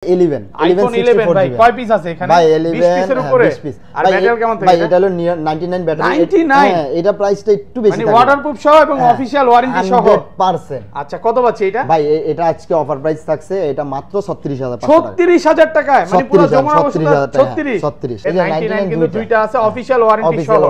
11 iPhone 11 ভাই কয় piece আছে এখানে? ভাই 20 পিসের উপরে। 20 পিস আর ব্যাটারি কেমন থাকে? ভাই এটা হলো 99 ব্যাটারি। 99 হ্যাঁ, এটা প্রাইসটা একটু বেশি মানে থাকে। ওয়াটারপ্রুফ সহ এবং অফিশিয়াল ওয়ারেন্টি সহ 100%। আচ্ছা কত পাচ্ছি এটা? ভাই এটা আজকে অফার প্রাইস থাকছে, এটা মাত্র 36500 টাকা। 36000 টাকায় মানে পুরো জমা অবস্থা 36 এই 99 কিন্তু দুইটা আছে অফিশিয়াল ওয়ারেন্টি সহ।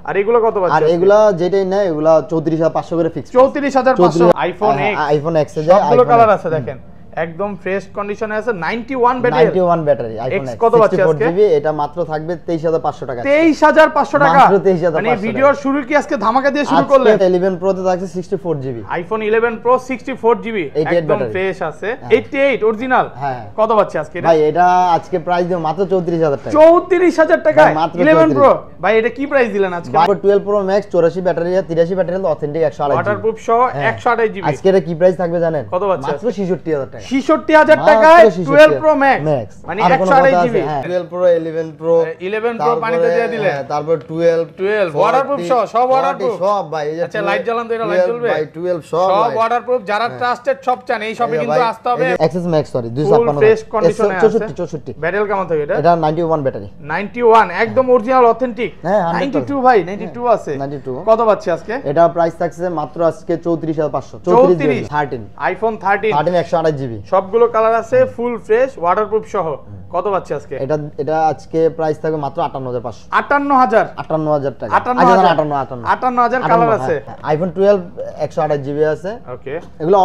আর এগুলো কত পাচ্ছি? আর এগুলা যেটাই না এগুলা 34500 করে fix. 34500 iPhone X। IPhone X এ যায় সবগুলো কালার আছে দেখেন। একদম ফ্রেশ কন্ডিশনে আছে 91 ব্যাটারি। 91 ব্যাটারি আইফোন X কত পাচ্ছি আজকে? 64GB এটা মাত্র থাকবে 23500 টাকা। 23500 টাকা মাত্র 23500 মানে ভিডিওর শুরু কি আজকে ধামাকা দিয়ে শুরু করলেন? আজকে 11 Pro তে থাকছে 64GB। আইফোন 11 Pro 64GB একদম ফ্রেশ আছে। 88 অরিজিনাল। হ্যাঁ কত পাচ্ছি আজকে এটা? ভাই এটা আজকে প্রাইস দিও মাত্র 34000 টাকা। 34000 টাকায় 11 Pro। ভাই এটা কি প্রাইস দিলেন আজকে? 12 Pro Max 84 battery 83 battery authentic 128GB waterproof সহ 128GB। আজকে এটা কি প্রাইস থাকবে জানেন? কত পাচ্ছি? মাত্র 66000 টাকা। 66000 টাকায় 12 Pro Max মানে 128GB। 12 Pro 11 Pro 11 Pro পানিতে দিয়ে দিলে তারপর 12 ওয়াটারপ্রুফ সব ওয়াটারপ্রুফ সব ভাই। আচ্ছা লাইট জ্বালান তো এটা লাইট জ্বলবে ভাই 12 সব ওয়াটারপ্রুফ। যারা ট্রাস্টেড সব চান এই শপে কিন্তু আসতে হবে। Access Max সরি 256 ফ্রেশ কন্ডিশনে আছে 64 ব্যাটারি কেমন থাকে এটা? এটা 91 ব্যাটারি 91 একদম অরিজিনাল অথেন্টিক। হ্যাঁ 92 ভাই 92 আছে 92 কত পাচ্ছি আজকে? এটা প্রাইস থাকছে মাত্র আজকে 34500 13 আইফোন 13 128GB সবগুলো কালার আছে ফুল ফ্রেশ ওয়াটারপ্রুফ সহ। কত পাচ্ছি আজকে? এটা আজকে প্রাইস থাকবে মাত্র 58500 58000 টাকা। 58000 কালার আছে। আইফোন 12 128GB আছে। ওকে এগুলো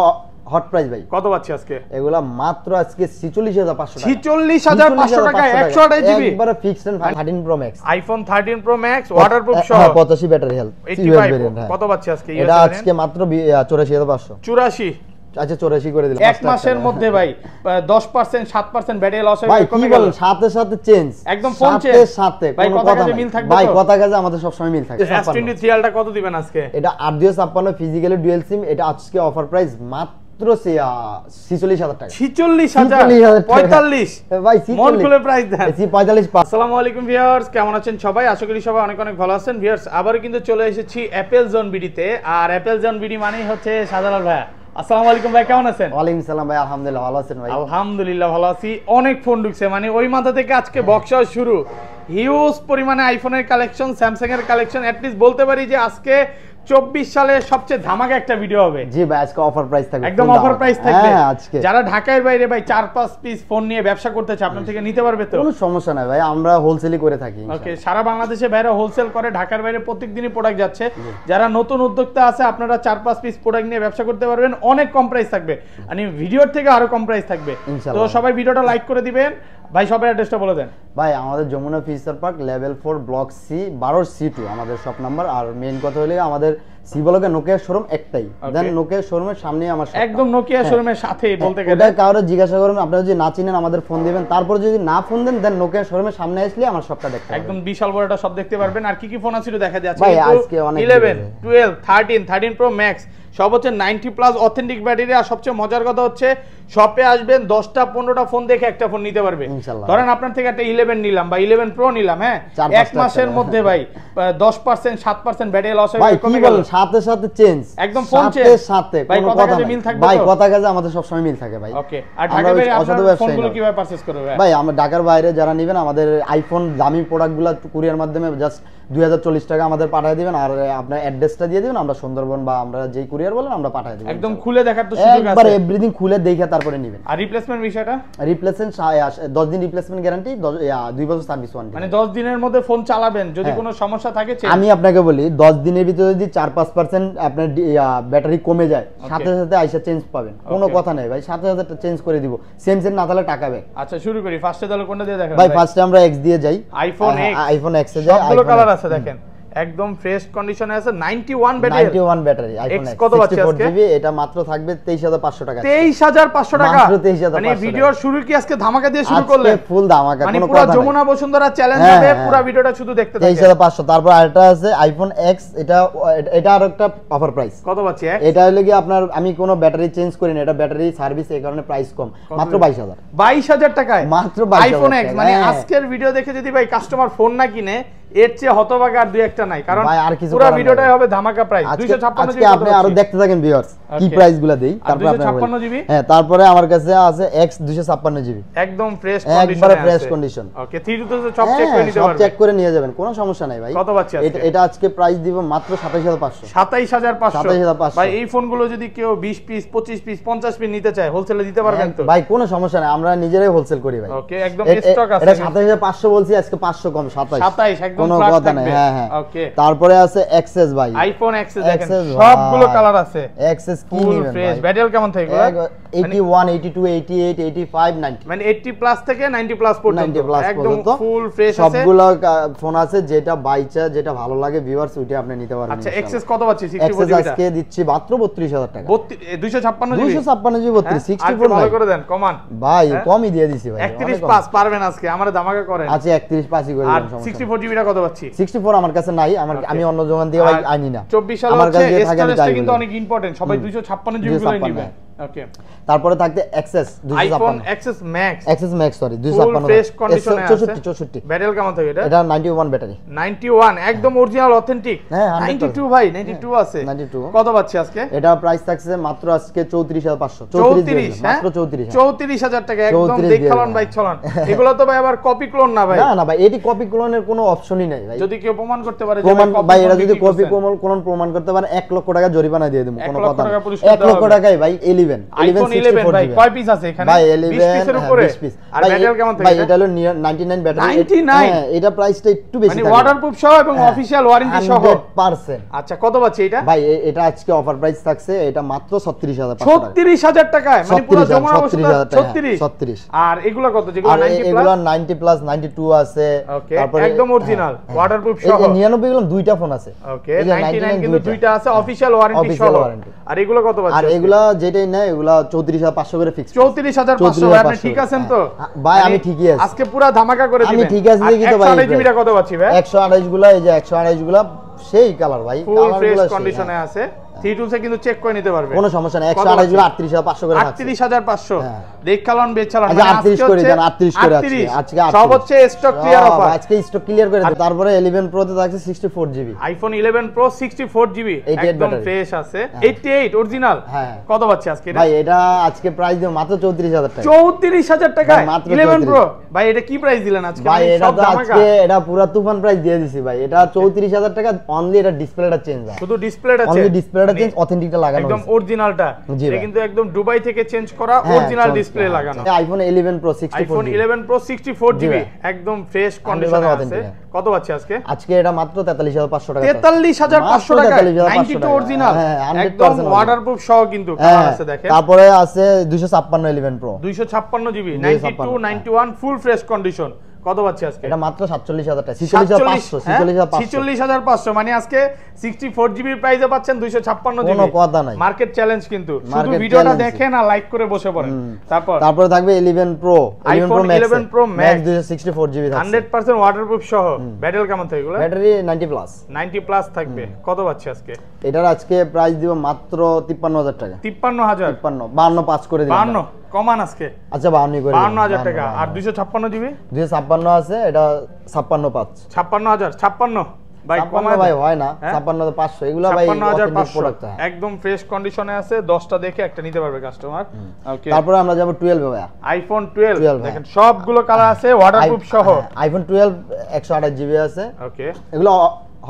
হট প্রাইস ভাই। কত পাচ্ছি আজকে? এগুলা মাত্র আজকে 46500 টাকা। 46500 টাকায় 128GB একবারে fixed 13 Pro Max iPhone 13 Pro Max waterproof সহ 85 ব্যাটারি হেলথ 85 কত পাচ্ছি আজকে? এটা আজকে মাত্র 84500 84 আচ্ছা 84 করে দিলাম। এক মাসের মধ্যে ভাই 10% 7% ব্যাটারি লস ভাই কি বলেন সাথে সাথে চেঞ্জ একদম ফোন চেঞ্জ সাথে ভাই কোনো কথা কাজে মিল থাকবে ভাই কথা কাজে আমাদের সব সময় মিল থাকে। S23 আলটা কত দিবেন আজকে? এটা 8256 ফিজিক্যালি ডুয়াল সিম। এটা আজকে অফার প্রাইস মাত্র 46000 টাকা। 46000 45 ভাই মন খুলে প্রাইস দেন। 45। আসসালামু আলাইকুম ভিউয়ার্স, কেমন আছেন সবাই? আশা করি সবাই অনেক অনেক ভালো আছেন। ভিউয়ার্স আবার কিন্তু চলে এসেছি অ্যাপেল জোন বিডিতে। আর অ্যাপেল জোন বিডি মানেই হচ্ছে শাহজালাল ভাই। আসসালামু আলাইকুম ভাই, কেমন আছেন? ওয়ালাইকুম সালাম ভাই, আলহামদুলিল্লাহ ভালো আছেন ভাই? আলহামদুলিল্লাহ ভালো আছি। অনেক ফোন ঢুকছে মানে ওই মাথা থেকে আজকে বক্সা শুরু। হিউজ পরিমাণে আইফোনের কালেকশন, স্যামসাং এর কালেকশন। এট লিস্ট বলতে পারি যে আজকে 24 সালের সবচেয়ে ধামাকা একটা ভিডিও হবে। জি ভাই আজকে অফার প্রাইস থাকবে, একদম অফার প্রাইস থাকবে। হ্যাঁ আজকে যারা ঢাকার বাইরে ভাই 4-5 পিস ফোন নিয়ে ব্যবসা করতে চায় আপনার থেকে নিতে পারবে তো? কোনো সমস্যা নাই ভাই, আমরা হোলসেলই করে থাকি। ওকে, সারা বাংলাদেশে বাইরে হোলসেল করে, ঢাকার বাইরে প্রত্যেকদিনই প্রোডাক্ট যাচ্ছে। যারা নতুন উদ্যোক্তা আছে আপনারা 4-5 পিস প্রোডাক্ট নিয়ে ব্যবসা করতে পারবেন। অনেক কম প্রাইস থাকবে, মানে ভিডিওর থেকে আরো কম প্রাইস থাকবে। তো সবাই ভিডিওটা লাইক করে দিবেন। ভাই সবার অ্যাড্রেসটা বলে দেন। ভাই আমাদের Jamuna feature park level 4 block C 12C2 আমাদের শপ নাম্বার। আর মেইন কথা হলো আমাদের সি ব্লকে নোকিয়া শোরুম একটাই। দেন নোকিয়া শোরুমের সামনে আমার শপ, একদম নোকিয়া শোরুমের সাথেই বলতে গেলে। এটা কাউরে জিজ্ঞাসা করুন, আপনারা যদি না চিনেন আমাদের ফোন দিবেন। তারপর যদি না ফোন দেন দেন নোকিয়া শোরুমের সামনে আসলে আমার শপটা দেখতে পাবেন। একদম বিশাল বড় একটা শপ দেখতে পারবেন। আর কি কি ফোন আছে দেখা যাচ্ছে ভাই আজকে অনেক 11 12 13 Pro Max সব হচ্ছে 90+ অথেন্টিক ব্যাটারি। আর সবচেয়ে মজার কথা হচ্ছে শপে আসবেন 10টা 15টা ফোন দেখে একটা ফোন নিতে পারবে। ধরেন আপনার থেকে একটা 11 নিলাম বা 11 Pro নিলাম, হ্যাঁ এক মাসের মধ্যে ভাই 10% 7% ব্যাটারি লস হয়ে ভাই কি বলেন সাথে সাথে চেঞ্জ একদম ফোন চেঞ্জ সাথে ভাই কোনো কথা কথা মিল থাকবে ভাই কথা কাজে আমাদের সব সময় মিল থাকে ভাই। ওকে, আর ঢাকার বাইরে আপনারা ফোনগুলো কিভাবে পারচেজ করবে? ভাই আমরা ঢাকার বাইরে যারা নেবেন আমাদের আইফোন দামি প্রোডাক্টগুলো কুরিয়ার মাধ্যমে জাস্ট 2040 টাকা আমাদের পাঠিয়ে দিবেন। আর আপনার অ্যাড্রেসটা দিয়ে দিবেন, আমরা সুন্দরবন বা আমরা যেই কুরিয়ার বলেন আমরা পাঠিয়ে দেব। একদম খুলে দেখার তো সুযোগ আছে, একবার এভরিথিং খুলে দেখে তারপরে নেবেন। আর রিপ্লেসমেন্ট বিষয়টা? রিপ্লেসমেন্ট 10 দিন রিপ্লেসমেন্ট গ্যারান্টি, 2 বছর সার্ভিস ওয়ারেন্টি। মানে 10 দিনের মধ্যে ফোন চালাবেন, যদি কোনো সমস্যা থাকে আমি আপনাকে বলি 10 দিনের ভিতরে যদি 4-5% আপনার ব্যাটারি কমে যায় সাথে সাথে আইসা চেঞ্জ পাবেন, কোনো কথা নাই ভাই, সাথে সাথে চেঞ্জ করে দিব। সেম না তাহলে টাকা ব্যাক। আচ্ছা শুরু করি, ফার্স্টে তাহলে কোনটা দিয়ে দেখাবেন ভাই? ফার্স্টে আমরা X দিয়ে যাই। আইফোন X এ যাই। সবগুলো কালার আছে দেখেন, একদম ফ্রেশ কন্ডিশনে আছে। 91 ব্যাটারি, 91 ব্যাটারি আইফোন X কত পাচ্ছি আজকে? 64GB। এটা মাত্র থাকবে 23500 টাকা। 23500 টাকা মাত্র 23500। মানে ভিডিওর শুরু কি আজকে ধামাকা দিয়ে শুরু করলেন? আজকে ফুল ধামাকা, মানে কোনো পুরো কথা নাই। যমুনা বসুন্ধরা চ্যালেঞ্জ হবে, পুরো ভিডিওটা শুধু দেখতে থাকুন। 23500। তারপর আরেকটা আছে আইফোন X, এটা আরেকটা অফার প্রাইস। কত পাচ্ছি? এটা হলো কি আপনার আমি কোনো ব্যাটারি চেঞ্জ করি না, এটা ব্যাটারি সার্ভিস এই কারণে প্রাইস কম, মাত্র 22000। 22000 টাকায় মাত্র 22000 আইফোন X। মানে আজকের ভিডিও দেখে যদি ভাই কাস্টমার ফোন না কিনে এর চেয়ে হতভাগা আর দুই একটা নাই, কারণ পুরো ভিডিওটাই হবে ধামাকা প্রাইস। 256 আজকে আপনি আরো দেখতে থাকেন ভিউয়ার্স। কি প্রাইস গুলা দেই, তারপরে 256 জিবি। হ্যাঁ, তারপরে আমার কাছে আছে X 256 জিবি, একদম ফ্রেশ কন্ডিশনে আছে, একবারে ফ্রেশ কন্ডিশন। ওকে, 3 তো সব চেক করে নিতে পারবেন, সব চেক করে নিয়ে যাবেন, কোনো সমস্যা নাই ভাই। কত পাচ্ছি আজকে? এটা আজকে প্রাইস দিব মাত্র 27500। 27500 ভাই। এই ফোনগুলো যদি কেউ 20 পিস 25 পিস 50 পিস নিতে চায় হোলসেলে দিতে পারবেন তো ভাই? কোনো সমস্যা নাই, আমরা নিজেরাই হোলসেল করি ভাই। ওকে, একদম স্টক আছে। এটা 27500 বলছি, আজকে 500 কম, 27 একদম কোনো ফ্ল্যাট কথা নাই। থাকবে। হ্যাঁ হ্যাঁ। ওকে, তারপরে আছে XS ভাই, আইফোন XS দেখেন XS সবগুলো কালার আছে। XS কি ফুল নেবেন ফ্রেশ। ভাই? ব্যাটারি কেমন থাকে এগুলো? 81 82 88 85 90, মানে 80 প্লাস থেকে 90 প্লাস পর্যন্ত 90 প্লাস একদম পর্যন্ত ফুল ফ্রেশ আছে। সবগুলো ফোন আছে, যেটা বাইচা যেটা ভালো লাগে ভিউয়ার্স ওইটা আপনি নিতে পারবেন। আচ্ছা, XS কত পাচ্ছি? 64 XS জিবি আজকে দিচ্ছি মাত্র 32000 টাকা। 256 জিবি, 256 জিবি 32 64 ভালো ভাই। করে দেন, কমান ভাই কমই দিয়ে দিছি ভাই, 31 পাস পারবেন আজকে, আমারে ধামাকা করেন। আচ্ছা 31 পাসই করে আর দিলাম, সমস্যা 64 জিবিটা কত পাচ্ছি? 64 আমার কাছে নাই, আমি অন্য দোকান থেকে ভাই আনি না। 24 সালে আমার হচ্ছে কাছে যে থাকে আমি স্টোরেজটা তাই কিন্তু বলি। অনেক ইম্পর্টেন্ট, সবাই 256 জিবি গুলো নেবেন। ওকে, তারপরে থাকতে XS iPhone 256 XS Max, XS Max sorry full 256 fresh কন্ডিশনে আছে। 64 ব্যাটারি কেমন থাকে এটা? এটা 91 ব্যাটারি, 91 একদম অরিজিনাল অথেন্টিক। হ্যাঁ, 92 ভাই, 92 আছে। 92 কত পাচ্ছি আজকে? এটা প্রাইস থাকছে মাত্র আজকে 34500, 34 মাত্র 34। 34000 টাকা একদম 34 দেখালন ভাই চলন। এগুলো তো ভাই আবার কপি ক্লোন না ভাই? না না ভাই, এটি কপি ক্লোনের কোনো অপশনই নাই ভাই। যদি কেউ প্রমাণ করতে পারে যে প্রমাণ ভাই, এটা যদি কপি করছেন, ক্লোন প্রমাণ করতে পারে 1 লক্ষ টাকা জরিমানা দিয়ে দেব, 1 কোনো লক্ষ কথা টাকা না। পুরস্কার 1 লক্ষ দেওয়া টাকায় ভাই 11 আইফোন 11 ভাই কয় পিস আছে এখানে? ভাই 20 পিসের 11 উপরে। 20 পিস। আর ব্যাটারি কেমন থাকে? ভাই এটা হলো 99 ব্যাটারি। 99? হ্যাঁ, এটা প্রাইসটা একটু বেশি মানে থাকে। ওয়াটারপ্রুফ সহ এবং অফিশিয়াল ওয়ারেন্টি সহ 100%। আচ্ছা, কত পাচ্ছি এটা? ভাই এটা আজকে অফার প্রাইস থাকছে, এটা মাত্র 36500 টাকা। 36000 টাকায় মানে পুরো জমা অবস্থা 36। 36। আর এগুলো কত? যেগুলো আর 90 এগুলো প্লাস 90 প্লাস 92 আছে। ওকে, একদম অরিজিনাল ওয়াটারপ্রুফ সহ। এই 99 গুলো দুইটা ফোন আছে। ওকে, 99 কিন্তু দুইটা আছে অফিশিয়াল ওয়ারেন্টি সহ। আর এগুলো কত পাচ্ছি? আর এগুলা যেটাই নেয় এগুলা 34500 করে ফিক্স। 34500 ভাই, আপনি ঠিক আছেন তো? ভাই আমি ঠিকই আছি, আজকে পুরো ধামাকা করে দিবেন। আমি ঠিক আছি দেখি তো ভাই। 128 জিবিটা কত পাচ্ছি ভাই? 128 গুলা, এই যে 128 গুলা সেই কালার ভাই, ফুল ফ্রেশ কন্ডিশনে আছে। 3 টুলসে কিন্তু চেক করে নিতে পারবে, কোনো সমস্যা নাই। 128 গুলা 38500 করে থাকছে। 38500 দেখালন বেচালন। আচ্ছা 38 করে দেন, 38 করে আজকে সব হচ্ছে স্টক ক্লিয়ার অফার। আজকে স্টক ক্লিয়ার করে দেন। তারপরে 11 প্রো তে থাকছে 64 জিবি, আইফোন 11 প্রো 64 জিবি একদম ফ্রেশ আছে। 88 অরিজিনাল। হ্যাঁ, কত পাচ্ছি আজকে এটা? ভাই এটা আজকে প্রাইস দিও মাত্র 34000 টাকা। 34000 টাকায় মাত্র 11 প্রো ভাই, এটা কি প্রাইস দিলেন আজকে? ভাই এটা তো আজকে এটা পুরো তুফান প্রাইস দিয়ে দিছি ভাই। এটা 34000 টাকা অনলি, এটা ডিসপ্লেটা চেঞ্জ হয়, শুধু ডিসপ্লেটা চেঞ্জ, অনলি ডিসপ্লেটা চেঞ্জ, অথেন্টিকটা লাগানো একদম অরিজিনালটা। এটা কিন্তু একদম দুবাই থেকে চেঞ্জ করা অরিজিনাল ডিসপ্লে লাগানো। IPhone 11 pro 64 iPhone 11 pro 64 GB একদম ফ্রেশ কন্ডিশনে আছে। কত পাচ্ছি আজকে? আজকে এটা মাত্র 43500 টাকা। 43500 টাকা 92 অরিজিনাল একদম ওয়াটারপ্রুফ সহ কিন্তু কালার আছে দেখেন। তারপরে আছে 256 11 pro 256 GB 92 91 full fresh condition. কত পাচ্ছি আজকে? এটা মাত্র 47000 টাকা। 46500 মানে আজকে 64 জিবির প্রাইসে পাচ্ছেন 256 জিবি। কোনো কথা নাই, মার্কেট চ্যালেঞ্জ কিন্তু। শুধু ভিডিওটা দেখেন আর লাইক করে বসে পড়েন। তারপরে থাকবে 11 pro, iPhone 11 pro max 264 GB থাকছে, 100% ওয়াটারপ্রুফ সহ। ব্যাটারি কেমন থাকে এগুলো? Battery 90 plus. 90 প্লাস থাকবে। কত পাচ্ছি আজকে? এটার আজকে প্রাইস দিব মাত্র 53000 টাকা। 53000 52 5 করে দিলাম। 52 কমান আজকে। আচ্ছা 52 করে 52000 টাকা। আর 256 জিবি 256 আছে, এটা 56 5। 56000 56 ভাই কমায় ভাই হয় না, 56 500 এগুলা ভাই 56500 একদম ফ্রেশ কন্ডিশনে আছে। 10টা দেখে একটা নিতে পারবে কাস্টমার। ওকে, তারপরে আমরা যাব 12 ভাই। আইফোন 12 দেখেন সবগুলো কালার আছে ওয়াটারপ্রুফ সহ। আইফোন 12 128 জিবি আছে। ওকে, এগুলো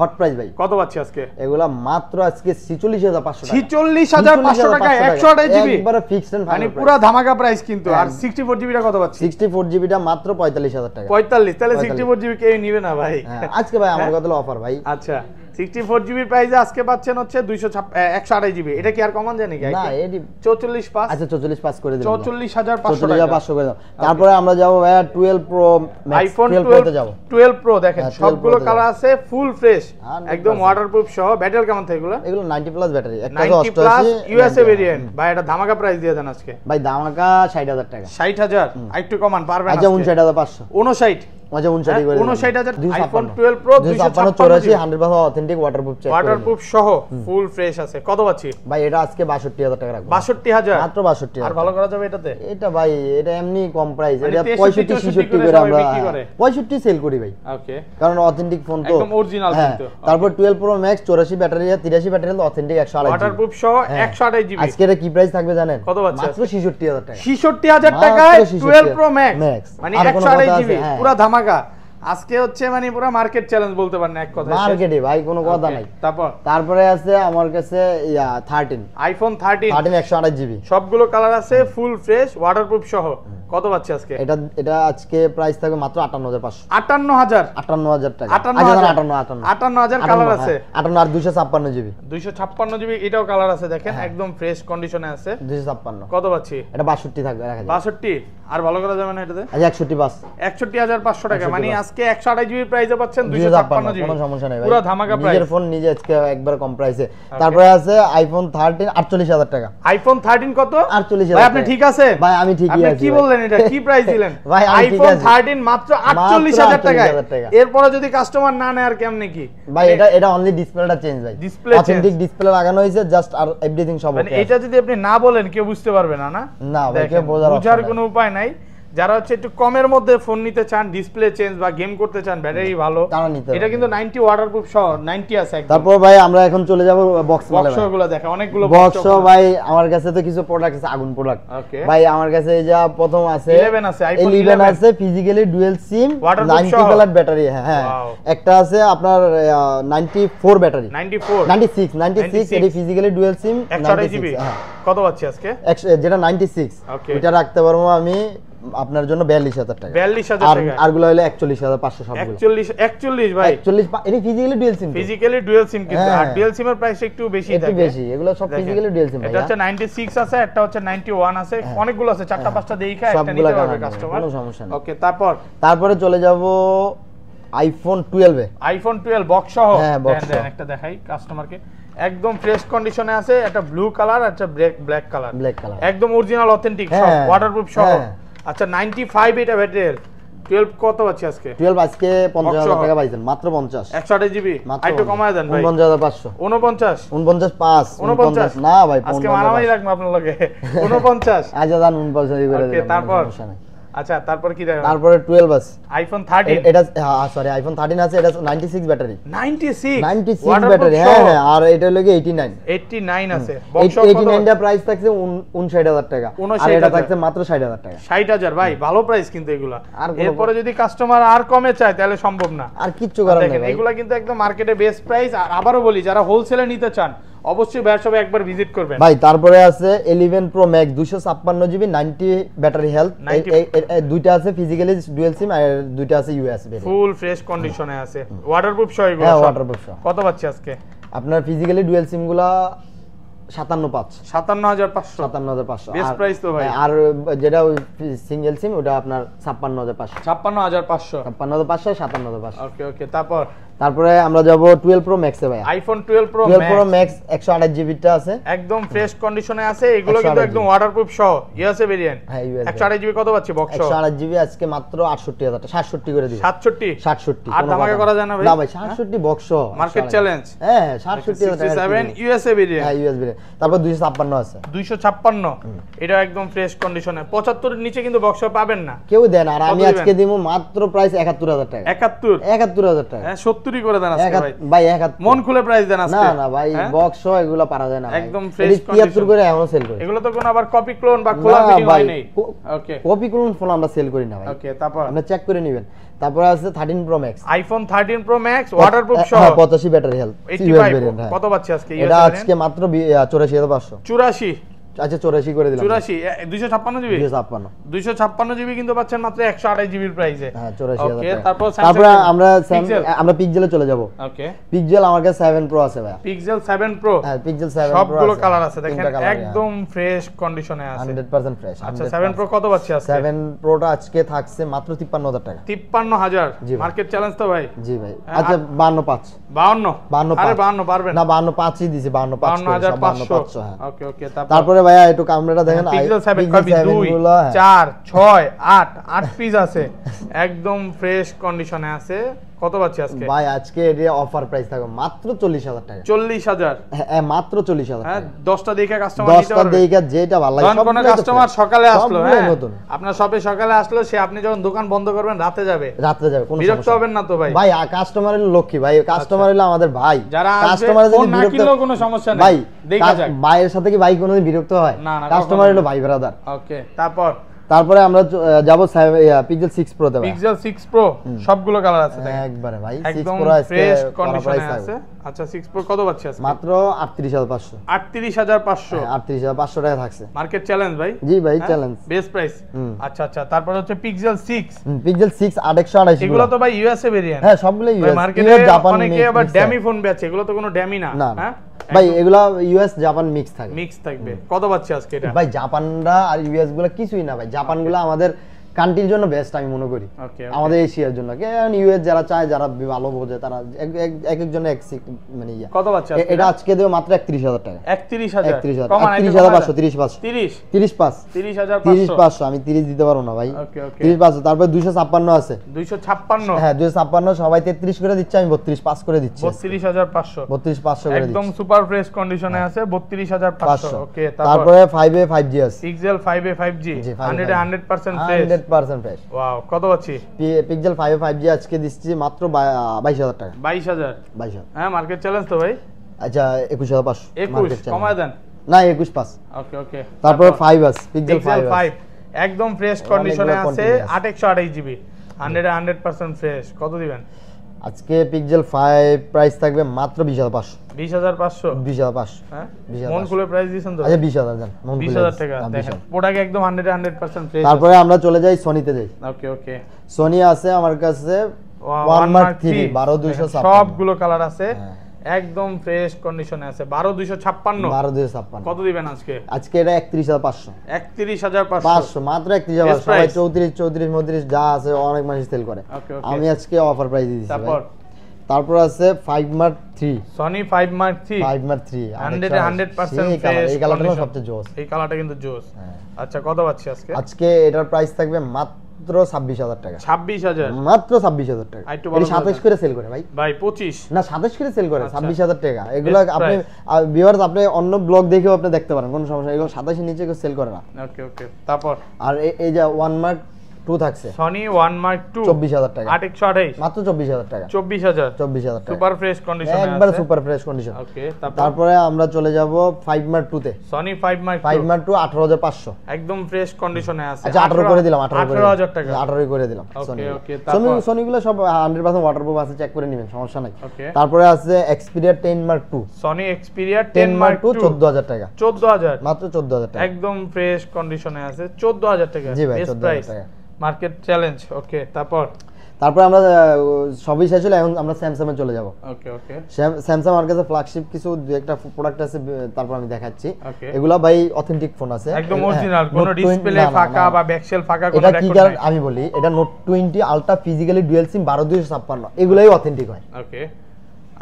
হট প্রাইস ভাই। কত পাচ্ছি আজকে? এগুলা মাত্র আজকে 46500 টাকা। 46500 টাকা 128 জিবি একবারে ফিক্সড এন্ড ফাইনাল, মানে পুরো ধামাকা প্রাইস কিন্তু। আর 64 জিবিটা কত পাচ্ছি? 64 জিবিটা মাত্র 45000 টাকা। 45 তাহলে 64 জিবি কেউ নিবে না ভাই। আজকে ভাই আমার কথা অফার ভাই। আচ্ছা 64 জিবির প্রাইসে আজকে পাচ্ছেন হচ্ছে 128 জিবি। এটা কি আর কমান জানি কি? না এডি 44 পাস। আচ্ছা 44 পাস করে দিন, 44500 করে দাও। তারপরে আমরা যাব ভাই 12 প্রো ম্যাক্স, আইফোন 12 প্রোতে যাব। 12 প্রো দেখেন সবগুলো কালার আছে ফুল ফ্রেশ একদম ওয়াটারপ্রুফ সহ। ব্যাটারি কেমন থাকে এগুলো? এগুলো 90 প্লাস ব্যাটারি, একটা 90 প্লাস ইউএসএ ভেরিয়েন্ট। ভাই এটা ধামাকা প্রাইস দিয়ে দেন আজকে। ভাই ধামাকা 60000 টাকা। 60000 একটু কমান পারবেন? আচ্ছা 59500। 59 মাঝে 59 করে 59000 iPhone 12 pro 256 100% authentic waterproof check waterproof সহ ফুল ফ্রেশ আছে। কত পাচ্ছি ভাই? এটা আজকে 62000 টাকা রাখবো। 62000 মাত্র 62000। আর ভালো করা যাবে এটাতে? এটা ভাই এটা এমনি কম প্রাইস, মানে এটা 65 66 করে আমরা 65 সেল করি ভাই। ওকে, কারণ অথেন্টিক ফোন তো একদম অরিজিনাল কিন্তু। তারপর 12 pro max 84 battery 83 battery authentic 128 waterproof সহ 128 জিবি। আজকে এটা কি প্রাইস থাকবে জানেন? কত পাচ্ছি? মাত্র 66000 টাকা। 66000 টাকায় 12 প্রো ম্যাক্স মানে 128 জিবি পুরো ধামাকা। আজকে হচ্ছে মানে পুরো মার্কেট চ্যালেঞ্জ বলতে পারেন এক কথায়। মার্কেটে ভাই কোনো কথা নাই। তারপরে আছে আমার কাছে 13 আইফোন 13 128 জিবি, সবগুলো কালার আছে ফুল ফ্রেশ ওয়াটারপ্রুফ সহ। কত পাচ্ছি আজকে? এটা আজকে প্রাইস থাকবে মাত্র 58500। 58000 টাকা। 58000 কালার আছে। 58 আর 256 জিবি। 256 জিবি এটাও কালার আছে দেখেন, একদম ফ্রেশ কন্ডিশনে আছে। 256 কত পাচ্ছি? এটা 62 থাকবে, রাখা যাবে। 62 আর ভালো করা যাবে না এটাতে? আচ্ছা 61 61500 টাকা, মানে আজকে 128 জিবি প্রাইসে পাচ্ছেন 256 জিবি। কোনো সমস্যা নাই ভাই, পুরো ধামাকা প্রাইস। নিজের ফোন নিজে আজকে একবার কম প্রাইসে। তারপরে আছে আইফোন 13 48000 টাকা। আইফোন 13 কত? 48000। ভাই আপনি ঠিক আছে? ভাই আমি ঠিকই আছি। আপনি কি বললেন এটা? কি প্রাইস দিলেন? ভাই আইফোন 13 মাত্র 48000 টাকায়। এরপরে যদি কাস্টমার না নেয় আর কেমনে কি? ভাই এটা অনলি ডিসপ্লেটা চেঞ্জ ভাই, অথেন্টিক ডিসপ্লে লাগানো হয়েছে, জাস্ট আর এভরিথিং সব ওকে। মানে এটা যদি আপনি না বলেন কেউ বুঝতে পারবে না। না না ভাই, কেউ বোঝার কোনো উপায় নাই। যারা হচ্ছে একটু কমের মধ্যে ফোন নিতে চান, ডিসপ্লে চেঞ্জ বা গেম করতে চান, ব্যাটারি ভালো, এটা কিন্তু 90 ওয়াটারপ্রুফ সহ 90 আছে একদম। তারপর ভাই আমরা এখন চলে যাব বক্স মালে। বক্সগুলো দেখা অনেকগুলো বক্স ভাই, আমার কাছে তো কিছু প্রোডাক্ট আছে আগুন প্রোডাক্ট। ভাই আমার কাছে এই যা প্রথম আছে 11 আছে, আইফোন 11 আছে, physically dual SIM 90 colour battery. হ্যাঁ, একটা আছে আপনার 94 ব্যাটারি, 96 এর ফিজিক্যালি ডুয়াল সিম 128 জিবি। কত পাচ্ছি আজকে? যেটা 96 এটা রাখতে পারবো আমি আপনার জন্য 42000 টাকা। 42000 টাকা। আর গুলো হলো 41500 সবগুলো। 41 ভাই, 41 এটা physically dual SIM. Physically dual SIM কিন্তু, আর ডুয়াল সিমের প্রাইস একটু বেশি থাকে। একটু বেশি, এগুলো সব ফিজিক্যালি ডুয়াল সিম ভাই। এটা হচ্ছে 96 আছে, একটা হচ্ছে 91 আছে, অনেকগুলো আছে, চারটা পাঁচটা দেইখা একটা নিতে পারবে কাস্টমার। কোনো সমস্যা নেই। ওকে, তারপরে চলে যাব আইফোন 12 এ। আইফোন 12 বক্স সহ। হ্যাঁ, বক্স সহ একটা দেখাই কাস্টমারকে, একদম ফ্রেশ কন্ডিশনে আছে, একটা ব্লু কালার আর একটা ব্ল্যাক কালার, একদম অরিজিনাল অথেন্টিক সব ওয়াটারপ্রুফ সহ। আচ্ছা 95 এটা ব্যাটারি। 12 কত আছে আজকে? 12 আজকে 50000 টাকা পাইছেন, মাত্র 50। 128 জিবি, একটু কমায় দেন ভাই। 49500। 49 না ভাই, আজকে মারামারি রাখবো আপনার লগে। 49 আচ্ছা দান 49 করে দেন। তারপর আচ্ছা তারপর কি দেখো? তারপরে 12 আছে, আইফোন 13। এটা সরি আইফোন 13 আছে, এটা 96 ব্যাটারি। 96 ব্যাটারি। হ্যাঁ, আর এটা হলো 89 আছে। 89 এর প্রাইস থাকছে 59000 টাকা, আর এটা থাকছে মাত্র 60000 টাকা। 60000 ভাই, ভালো প্রাইস কিন্তু এগুলা। এরপরে যদি কাস্টমার আর কমে চায় তাহলে সম্ভব না, আর কিচ্ছু করার নেই ভাই। এগুলা কিন্তু একদম মার্কেটে বেস্ট প্রাইস। আর আবারও বলি, যারা হোলসেলে নিতে চান অবশ্যই ভাইয়ের সবাই একবার ভিজিট করবেন ভাই। তারপরে আছে 11 pro max 256 GB 90 battery health. দুইটা আছে ফিজিক্যালি ডুয়াল সিম, আর দুইটা আছে ইউএসবি, ফুল ফ্রেশ কন্ডিশনে আছে, ওয়াটারপ্রুফ সহ এগুলো। হ্যাঁ, ওয়াটারপ্রুফ সহ। কত পাচ্ছি আজকে? আপনার ফিজিক্যালি ডুয়াল সিম গুলা 57500। 57500 বেস্ট প্রাইস তো ভাই। আর যেটা সিঙ্গেল সিম ওটা আপনার 56500। 56500। 57500। ওকে ওকে, তারপরে আমরা যাব 12 প্রো ম্যাক্স এ ভাই। আইফোন 12 প্রো ম্যাক্স 128 জিবি টা আছে, একদম ফ্রেশ কন্ডিশনে আছে। এগুলো কিন্তু একদম ওয়াটারপ্রুফ সহ ইউএসএ ভেরিয়েন্ট। হ্যাঁ, ইউএসএ 128 জিবি। কত পাচ্ছি বক্স? 128 জিবি আজকে মাত্র 68000 টাকা। 67 করে দিই। 67 আর ধামাকা করা যায় না ভাই? না ভাই, 67 বক্স মার্কেট চ্যালেঞ্জ। হ্যাঁ, 67000 টাকা। 67 ইউএসএ ভেরিয়েন্ট। হ্যাঁ, ইউএসবি। তারপর 256 আছে। 256 এটা একদম ফ্রেশ কন্ডিশনে। 75 এর নিচে কিন্তু বক্স পাবেন না, কেউ দেন। আর আমি আজকে দিব মাত্র প্রাইস 71000 টাকা। 71000 টাকা। হ্যাঁ, 70 করে দেন আজকে ভাই। ভাই 71 মন খুলে প্রাইস দেন আজকে। না ভাই, বক্স সহ এগুলো পারা যায় না, একদম ফ্রেশ কন্ডিশন। 73 করে এমন সেল করি। এগুলো তো কোনো আবার কপি ক্লোন বা খোলা ভিডিও হয় নাই। ওকে, কপি ক্লোন ফোন আমরা সেল করি না ভাই। ওকে, তারপর আপনি চেক করে নেবেন। তারপর আছে 13 pro max. IPhone 13 pro max waterproof সহ 85 ব্যাটারি হেলথ। 85 কত পাচ্ছি আজকে? এটা আজকে মাত্র 84500। 84 আচ্ছা 84 করে দিলাম। 84 256 জিবি। 256 জিবি কিন্তু পাচ্ছেন মাত্র 128 জিবির প্রাইসে। হ্যাঁ, 84000 ওকে, টাকা। তারপর আমরা পিক্সেলে চলে যাব। ওকে, পিক্সেল আমার কাছে 7 প্রো আছে ভাই। Pixel 7 pro. হ্যাঁ, পিক্সেল 7 প্রো সবগুলো কালার আছে দেখেন, একদম ফ্রেশ কন্ডিশনে আছে, 100% ফ্রেশ। আচ্ছা 7 প্রো কত পাচ্ছি আজকে? 7 প্রোটা আজকে থাকছে মাত্র 53000 টাকা। 53000 মার্কেট চ্যালেঞ্জ তো ভাই। জি ভাই। আচ্ছা 52 আরে 52 পারবেন না, 52 5ই দিছি, 52500। হ্যাঁ। ওকে ওকে, তারপরে ভাইয়া একটু ক্যামেরাটা দেখেন পিক্সেল 7 কপি 2 4 6 8 পিস আছে একদম ফ্রেশ কন্ডিশনে আছে কত পাচ্ছি আজকে ভাই আজকে এর অফার প্রাইস থাকবে মাত্র 40000 টাকা 40000 হ্যাঁ মাত্র 40000 হ্যাঁ টাকা 10টা দেখে কাস্টমার নিতে পারবে 10টা দেখে যেটা ভালো লাগে কোন কাস্টমার সকালে আসলো হ্যাঁ নতুন আপনার শপে সকালে আসলো সে আপনি যখন দোকান বন্ধ করবেন রাতে যাবে কোনো বিরক্ত হবেন না তো ভাই ভাই কাস্টমারের লক্ষ্মী ভাই কাস্টমার হলো আমাদের ভাই যারা কাস্টমারের যদি না কিনলেও কোনো সমস্যা নেই ভাই দেখা যাক ভাইয়ের সাথে কি ভাই কোনোদিন বিরক্ত হয় কাস্টমার হলো ভাই ব্রাদার ওকে তারপরে আমরা যাব পিক্সেল 6 প্রো তে পিক্সেল 6 প্রো সবগুলো কালার আছে দেখেন একবারে ভাই 6 প্রো আজকে ফ্রেশ কন্ডিশনে আছে আচ্ছা 6 প্রো কত পাচ্ছি আজকে মাত্র 38500 38500 টাকা থাকছে মার্কেট চ্যালেঞ্জ ভাই জি ভাই চ্যালেঞ্জ বেস্ট প্রাইস আচ্ছা তারপর হচ্ছে পিক্সেল 6 পিক্সেল 6 828 এগুলো তো ভাই ইউএসএ ভেরিয়েন্ট হ্যাঁ সবগুলো ইউএস মার্কেটে অনেকে আবার ড্যামি ফোন বেচে এগুলো তো কোনো ড্যামি না হ্যাঁ ভাই এগুলা ইউএস জাপান মিক্স থাকবে কত পাচ্ছি আজকে এটা ভাই জাপানরা আর ইউএস গুলো কিছুই না ভাই জাপানগুলো আমাদের কান্ট্রির জন্য বেস্ট আমি মনে করি আমাদের এশিয়ার জন্য কারণ ইউএস যারা চায় যারা ভালো বোঝে তারা এক একজনের এক মানে কত পাচ্ছি এটা আজকে দেব মাত্র 31000 টাকা 31500 30500 আমি 30 দিতে পারবো না ভাই 30500 তারপর 256 আছে 256 হ্যাঁ 256 সবাই 33 করে দিচ্ছে আমি 32 করে দিচ্ছি 32500 32500 করে দিচ্ছি একদম সুপার ফ্রেশ কন্ডিশনে আছে 32500 ওকে তারপরে 5A 5G আছে pixel 5A 5G 100% fresh 100% fresh wow কত পাচ্ছি পিক্সেল 5A 5G আজকে দিচ্ছি মাত্র 22000 টাকা 22000 হ্যাঁ মার্কেট চ্যালেঞ্জ তো ভাই আচ্ছা 21500 21 কমায় দেন না 215 ওকে তারপর 5 আছে পিক্সেল 5 একদম ফ্রেশ কন্ডিশনে আছে 8128 জিবি 100% ফ্রেশ কত দিবেন আজকে পিক্সেল 5 প্রাইস থাকবে মাত্র 20500 হ্যাঁ মন খুলে প্রাইস দিবেন তো আচ্ছা 20000 দেন 20000 টাকা দেখেন প্রোডাক্ট একদম 100% ফ্রেশ তারপরে আমরা চলে যাই সোনিতে যাই ওকে সোনি আছে আমার কাছে 1 Mark 3 12256 সবগুলো কালার আছে একদম ফ্রেশ কন্ডিশনে আছে 12256 কত দিবেন আজকে এটা 31500 31500 মাত্র 31500 সবাই 34 34 যা আছে অনেক মানুষ সেল করে আমি আজকে অফার প্রাইস দিয়েছি তারপর আছে 5 Mark 3 Sony 5 Mark 3 100% ফ্রেশ এই কালারটা সবচেয়ে জোস এই কালারটা কিন্তু জোস আচ্ছা কত পাচ্ছি আজকে এটার প্রাইস থাকবে মাত্র 26000 টাকা 26000 মাত্র 26000 টাকা এটা 27 করে সেল করে ভাই 25 না 27 করে সেল করে 26000 টাকা এগুলো আপনি ভিউয়ার্স আপনি অন্য ব্লগ দেখেও আপনি দেখতে পারেন কোনো সমস্যা এগুলো 27 এর নিচে কেউ সেল করে না ওকে তারপর আর এই যে 1 Mark 2 থাকছে Sony 1 Mark 2 24000 টাকা 8128 মাত্র 24000 টাকা 24000 টাকা সুপার ফ্রেশ কন্ডিশন আছে একবার সুপার ফ্রেশ কন্ডিশন ওকে তারপরে আমরা চলে যাব 5 Mark 2 তে Sony 5 Mark 2 18500 একদম ফ্রেশ কন্ডিশনে আছে আচ্ছা 18 করে দিলাম 18000 টাকা 18 করে দিলাম ওকে সনি গুলো সব 100% ওয়াটারপ্রুফ আছে চেক করে নেবেন সমস্যা নাই তারপরে আছে Xperia 10 Mark 2 Sony Xperia 10 Mark 2 14000 টাকা 14000 মাত্র 14000 টাকা একদম ফ্রেশ কন্ডিশনে আছে 14000 টাকা জি ভাই 14000 টাকা মার্কেট চ্যালেঞ্জ ওকে তারপর আমরা সবই শেষ হলো এখন আমরা স্যামসাং এ চলে যাব ওকে স্যামসাং আমার কাছে ফ্ল্যাগশিপ কিছু একটা প্রোডাক্ট আছে তারপর আমি দেখাচ্ছি এগুলা ভাই অথেন্টিক ফোন আছে একদম অরিজিনাল কোনো ডিসপ্লে ফাঁকা বা ব্যাকশেল ফাঁকা কোনো রেকর্ড নাই আমি বলি এটা note 20 ultra physically dual SIM 12256 এগুলাই অথেন্টিক হয় ওকে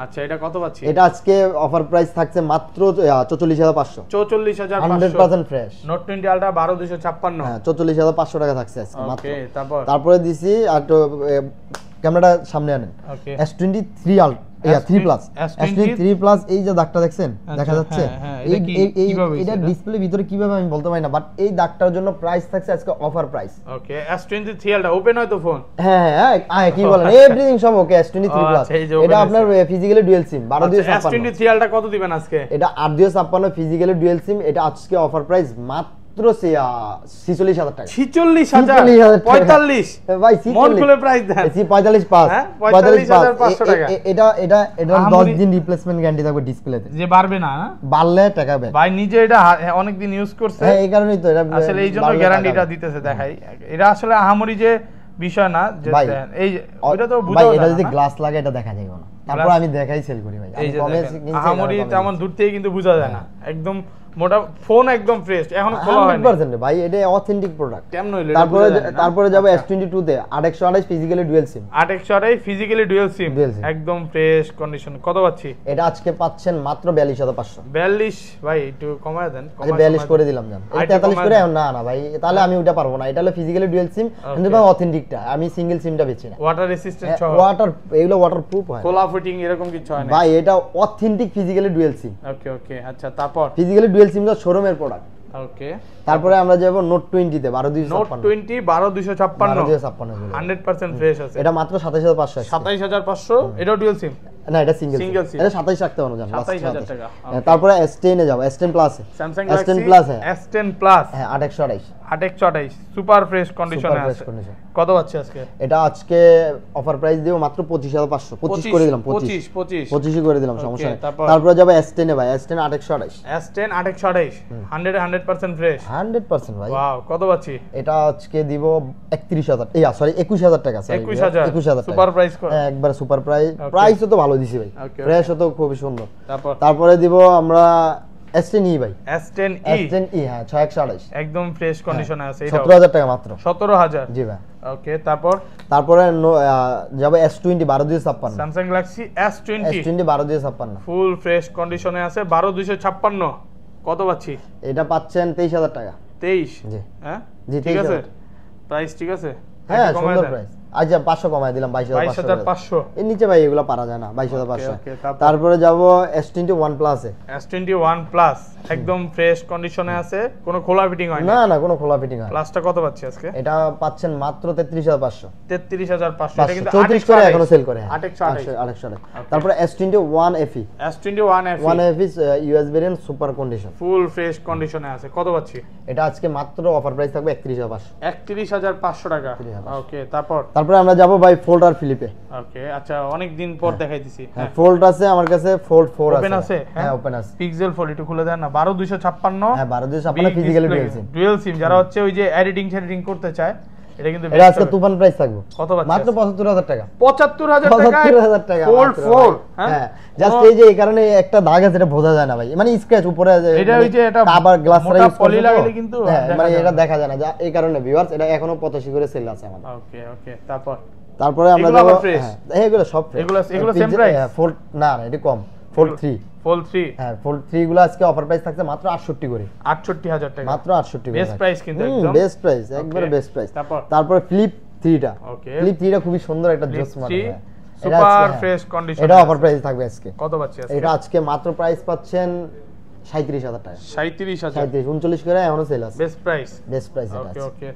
আচ্ছা এটা কত পাচ্ছি এটা আজকে অফার প্রাইস থাকছে মাত্র 44500 100% ফ্রেশ নোট 20 আলট্রা 12256 হ্যাঁ 44500 টাকা থাকছে আজকে মাত্র ওকে তারপরে দিছি আর ক্যামেরাটা সামনে আনেন S23 3 প্লাস S23 প্লাস এই যে দাগটা দেখছেন দেখা যাচ্ছে এটা ডিসপ্লে ভিতরে কিভাবে আমি বলতে পারি না বাট এই দাগটার জন্য প্রাইস থাকছে আজকে অফার প্রাইস ওকে S23 আলটা ওপেন হয় তো ফোন হ্যাঁ কি বলেন এভরিথিং সব ওকে S23 প্লাস এটা আপনার ফিজিক্যালি ডুয়াল সিম 12256 S23 আলটা কত দিবেন আজকে এটা 8256 ফিজিক্যালি ডুয়াল সিম এটা আজকে অফার প্রাইস মাত্র 46000 টাকা 46000 45 ভাই মন খুলে প্রাইস দেন 45500 টাকা এটা 10 দিন রিপ্লেসমেন্ট গ্যারান্টি থাকবে ডিসপ্লেতে যে বাড়বে না বাড়লে টাকা বে ভাই নিজে এটা অনেক দিন ইউজ করছে হ্যাঁ এই কারণেই তো এটা আসলে এই জন্য গ্যারান্টিটা দিতেছে দেখাই এটা আসলে আহামরি যে বিষয় না যে এই ওটা তো বুঝা ভাই এটা যদি গ্লাস লাগে এটা দেখা যাবে না তারপর আমি দেখাই সেল করি ভাই আমি কমে আহামরি তেমন দূর থেকে কিন্তু বোঝা যায় না একদম মোটা ফোন একদম ফ্রেশ, এখনো খোলা হয়নি 100% ভাই, এটা অথেন্টিক প্রোডাক্ট। কেমন হইলো? তারপরে যাব S22 তে 8128 physically dual SIM. 8128 physically dual SIM একদম ফ্রেশ কন্ডিশন। কত পাচ্ছি এটা? আজকে পাচ্ছেন মাত্র 42500। 42 ভাই একটু কমায় দেন। আচ্ছা 42 করে দিলাম জান। এটা 43 করে না না ভাই, তাহলে আমি ওটা পারবো না। এটা হলো ফিজিক্যালি ডুয়াল সিম, কিন্তু ভাই অথেন্টিকটা, আমি সিঙ্গেল সিমটা বেচি না। ওয়াটার রেসিস্ট্যান্ট সহ, এগুলো ওয়াটারপ্রুফ হয়, খোলা ফিটিং এরকম কিছু হয় না ভাই। এটা অথেন্টিক ফিজিক্যালি ডুয়াল সিম। ওকে ওকে আচ্ছা, তারপর ফিজিক্যালি ডুয়াল সিমটা শোরুমের প্রোডাক্ট। ওকে, তারপরে আমরা যাব নোট 20 তে 12256। নোট 20 12256 100% ফ্রেশ আছে। এটা মাত্র 27500। 27500 এটাও ডুয়াল সিম না, এটা সিঙ্গেল সিম। এটা 27 রাখতে পারো জান, 27000 টাকা। তারপরে S10 এ যাব, S10 plus, Samsung S10 plus, S10 plus, হ্যাঁ 8128 8128 সুপার ফ্রেশ কন্ডিশনে আছে। কত পাচ্ছি আজকে? এটা আজকে অফার প্রাইস দিও মাত্র 25500। 25 করে দিলাম, 25 করে দিলাম, সমস্যা নেই। তারপরে যাব S10 এ ভাই, S10 8128। S10 8128 100% ফ্রেশ 100% ভাই। ওয়াও, কত পাচ্ছি? এটা আজকে দিব 31000, সরি 21000 টাকা, সরি 21000 সুপার প্রাইস। হ্যাঁ একবার সুপার প্রাইসও তো ভালো দিছি ভাই, ফ্রেশ তো খুবই সুন্দর। তারপরে দিব আমরা S10e ভাই, S10e হ্যাঁ 6128 একদম ফ্রেশ কন্ডিশনে আছে। এটা 17000 টাকা মাত্র। 17000 জি ভাই। ওকে, তারপরে যাব S20 12256। Samsung Galaxy S20 12256 full fresh কন্ডিশনে আছে 12256। কত পাচ্ছি? এটা পাচ্ছেন 23000 টাকা। 23? জি হ্যাঁ জি, ঠিক আছে, প্রাইস ঠিক আছে। হ্যাঁ সুন্দর প্রাইস। আচ্ছা 500 কমায় দিলাম, 22500। এর নিচে ভাই এগুলো পারা যায় না, 22500। তারপরে যাব S21 প্লাস এ, S21 প্লাস একদম ফ্রেশ কন্ডিশনে আছে, কোনো খোলা ফিটিং হয় না? না কোনো খোলা ফিটিং হয় না। প্লাসটা কত পাচ্ছি আজকে? এটা পাচ্ছেন মাত্র 33500। 33500 এটা কিন্তু 34 করে এখনো সেল করে 828। তারপরে S21 FE, S21 FE US variant super condition, full fresh কন্ডিশনে আছে। কত পাচ্ছি? এটা আজকে মাত্র অফার প্রাইস থাকবে 31500। 31500 টাকা। ওকে, তারপরে আমরা যাব ভাই ফোল্ড আর ফ্লিপে। ওকে আচ্ছা, অনেক দিন পর দেখাইতেছি। হ্যাঁ ফোল্ড আছে আমার কাছে, ফোল্ড 4 আছে। ওপেন আছে? হ্যাঁ ওপেন আছে। পিক্সেল ফোল্ড একটু খুলে দেন না। 12256। হ্যাঁ 12256 ফিজিক্যালি ডুয়াল সিম। যারা হচ্ছে ওই যে এডিটিং করতে চায়, এটা কিন্তু এটা আজকে তুফান প্রাইস থাকবে। কত পাচ্ছি? মাত্র 75000 টাকা। 75000 টাকা ফোল্ড 4। হ্যাঁ জাস্ট এই যে এই কারণে একটা দাগ আছে, এটা বোঝা যায় না ভাই, মানে স্ক্র্যাচ উপরে এটা ওই যে এটা আবার গ্লাস মোটা পলি লাগাইলে কিন্তু মানে এটা দেখা যায় না, এই কারণে ভিউয়ার্স এটা এখনো 85 করে সেল আছে আমাদের। ওকে ওকে, তারপরে আমরা যাব, হ্যাঁ এগুলো সব ফ্রেশ। এগুলো সেম প্রাইস? ফোল্ড না এটা কম, ফোল্ড 3। হ্যাঁ ফোল্ড 3 গুলো আজকে অফার প্রাইস থাকছে মাত্র 68 করে। 68000 টাকা মাত্র 68 করে। বেস্ট প্রাইস কিন্তু একদম বেস্ট প্রাইস, একবারে বেস্ট প্রাইস। তারপরে ফ্লিপ 3টা, ফ্লিপ 3টা খুবই সুন্দর একটা জোস মডেল, সুপার ফ্রেশ কন্ডিশন। এটা অফার প্রাইস থাকবে আজকে। কত পাচ্ছি আজকে? এটা আজকে মাত্র প্রাইস পাচ্ছেন 37000 টাকা। 37000 39 করে এখনো সেল আছে। বেস্ট প্রাইস এটা। ওকে ওকে,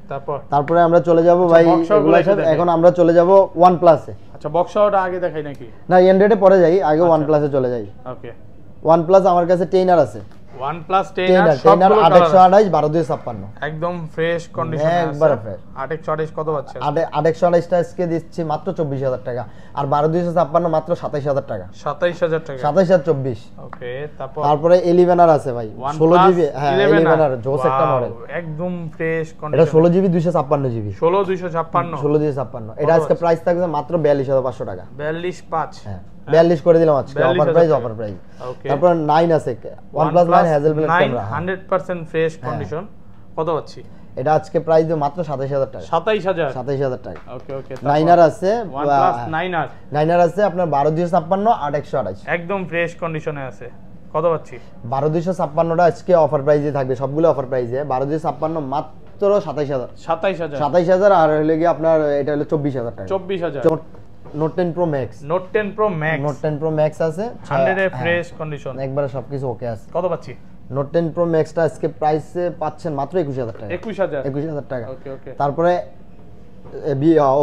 তারপরে আমরা চলে যাব ভাই এগুলো সব। এখন আমরা চলে যাব OnePlus এ। আচ্ছা বক্সটা আগে দেখাই নাকি? না অ্যান্ড্রয়েডে পরে যাই, আগে OnePlus এ চলে যাই। ওকে, OnePlus আমার কাছে 10R আছে। OnePlus 10R সবগুলো 8128 12256 একদম ফ্রেশ কন্ডিশনে আছে, একবার ফ্রেশ। 8128 কত পাচ্ছে? 8128 টা আজকে দিচ্ছি মাত্র 24000 টাকা, আর 12256 মাত্র 27000 টাকা। 27000 টাকা, 27024। ওকে, তারপরে 11R আছে ভাই, 16GB। হ্যাঁ 11R জোস একটা মডেল, একদম ফ্রেশ কন্ডিশন। এটা 16GB 256GB, 16256। এটা আজকে প্রাইস থাকবে মাত্র 42500 টাকা। 425। হ্যাঁ 42 করে দিলাম আজকে, অফার প্রাইস। তারপর 9 আছে, OnePlus 9 হ্যাজেলব্লেড ক্যামেরা, 100% ফ্রেশ কন্ডিশন। কত পাচ্ছি? এটা আজকে প্রাইস দিও মাত্র 27000 টাকা। 27000 টাকা। ওকে ওকে, 9R আছে, OnePlus 9R আছে আপনার 12256 8128 একদম ফ্রেশ কন্ডিশনে আছে। কত পাচ্ছি? 12256টা আজকে অফার প্রাইসে থাকবে, সবগুলো অফার প্রাইসে। 12256 মাত্র 27000। আর হলো কি আপনার এটা হলো 24000 টাকা। 24000। Note 10 Pro Max, note 10 Pro Max আছে 100 এর ফ্রেশ কন্ডিশন, একবারে সবকিছু ওকে আছে। কত পাচ্ছি? নোট 10 Pro Max টা আজকে প্রাইসে পাচ্ছেন মাত্র 21000 টাকা। 21000 টাকা। ওকে ওকে। তারপরে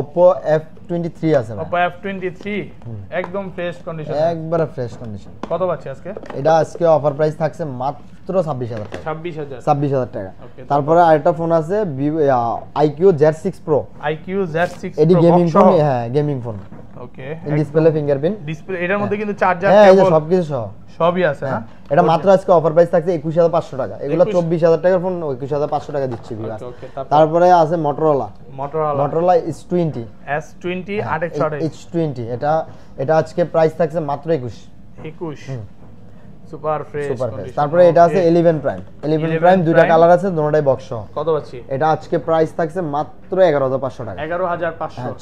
Oppo F23 আছে ভাই। Oppo F23 একদম ফ্রেশ কন্ডিশন, একবারে ফ্রেশ কন্ডিশন। কত পাচ্ছি আজকে? এটা আজকে অফার প্রাইস থাকছে মাত্র 26000 টাকা। 26000 টাকা। তারপরে আরেকটা ফোন আছে IQ Z6 Pro। IQ Z6 Pro এটি গেমিং ফোন, হ্যাঁ গেমিং ফোন। ওকে, ডিসপ্লে ফিঙ্গারপ্রিন্ট ডিসপ্লে, এটার মধ্যে কিন্তু চার্জার হ্যাঁ এই যে সবকিছু সবই আছে। হ্যাঁ এটা মাত্র আজকে অফার প্রাইস থাকছে 21500 টাকা। এগুলো 24000 টাকার ফোন, 21500 টাকা দিচ্ছি ভিউয়ার। তারপরে আছে Motorola S20 828। এটা আজকে প্রাইস থাকছে মাত্র 21। Super fresh. তারপরে এটা আছে 11 প্রাইম। 11 প্রাইম দুইটা কালার আছে, দুটোটাই বক্স সহ। কত পাচ্ছি? এটা আজকে প্রাইস থাকছে মাত্র 11500 টাকা। 11500।